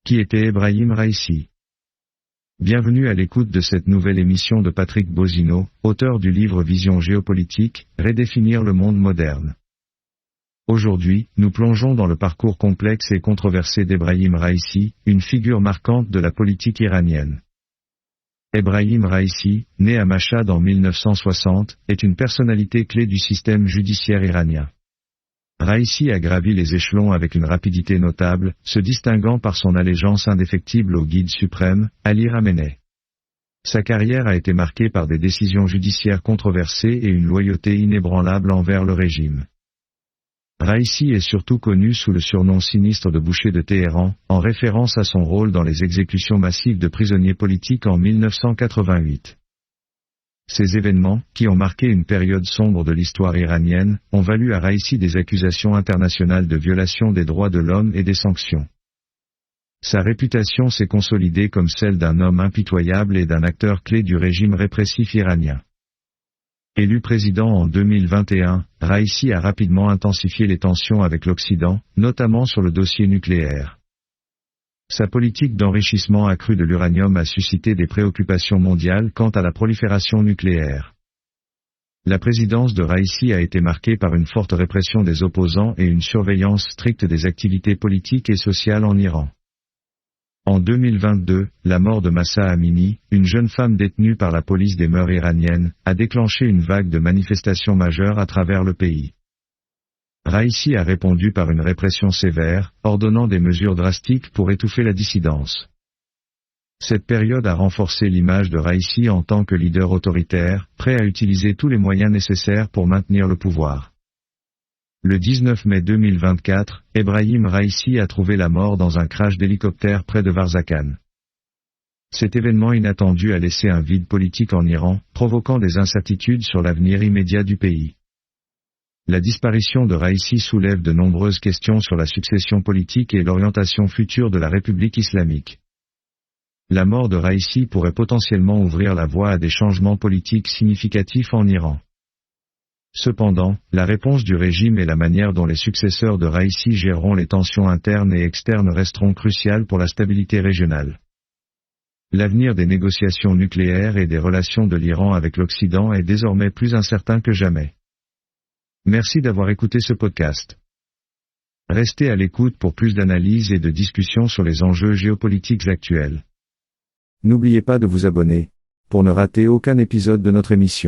Qui était Ebrahim Raïssi? Bienvenue à l'écoute de cette nouvelle émission de Patrick Bozino, auteur du livre Vision géopolitique, Redéfinir le monde moderne. Aujourd'hui, nous plongeons dans le parcours complexe et controversé d'Ebrahim Raïssi, une figure marquante de la politique iranienne. Ebrahim Raïssi, né à Mashhad en 1960, est une personnalité clé du système judiciaire iranien. Raïssi a gravi les échelons avec une rapidité notable, se distinguant par son allégeance indéfectible au guide suprême, Ali Khamenei. Sa carrière a été marquée par des décisions judiciaires controversées et une loyauté inébranlable envers le régime. Raïssi est surtout connu sous le surnom sinistre de boucher de Téhéran, en référence à son rôle dans les exécutions massives de prisonniers politiques en 1988. Ces événements, qui ont marqué une période sombre de l'histoire iranienne, ont valu à Raïssi des accusations internationales de violation des droits de l'homme et des sanctions. Sa réputation s'est consolidée comme celle d'un homme impitoyable et d'un acteur clé du régime répressif iranien. Élu président en 2021, Raïssi a rapidement intensifié les tensions avec l'Occident, notamment sur le dossier nucléaire. Sa politique d'enrichissement accru de l'uranium a suscité des préoccupations mondiales quant à la prolifération nucléaire. La présidence de Raïssi a été marquée par une forte répression des opposants et une surveillance stricte des activités politiques et sociales en Iran. En 2022, la mort de Mahsa Amini, une jeune femme détenue par la police des mœurs iraniennes, a déclenché une vague de manifestations majeures à travers le pays. Raïssi a répondu par une répression sévère, ordonnant des mesures drastiques pour étouffer la dissidence. Cette période a renforcé l'image de Raïssi en tant que leader autoritaire, prêt à utiliser tous les moyens nécessaires pour maintenir le pouvoir. Le 19 mai 2024, Ebrahim Raïssi a trouvé la mort dans un crash d'hélicoptère près de Varzakhan. Cet événement inattendu a laissé un vide politique en Iran, provoquant des incertitudes sur l'avenir immédiat du pays. La disparition de Raïssi soulève de nombreuses questions sur la succession politique et l'orientation future de la République islamique. La mort de Raïssi pourrait potentiellement ouvrir la voie à des changements politiques significatifs en Iran. Cependant, la réponse du régime et la manière dont les successeurs de Raïssi géreront les tensions internes et externes resteront cruciales pour la stabilité régionale. L'avenir des négociations nucléaires et des relations de l'Iran avec l'Occident est désormais plus incertain que jamais. Merci d'avoir écouté ce podcast. Restez à l'écoute pour plus d'analyses et de discussions sur les enjeux géopolitiques actuels. N'oubliez pas de vous abonner, pour ne rater aucun épisode de notre émission.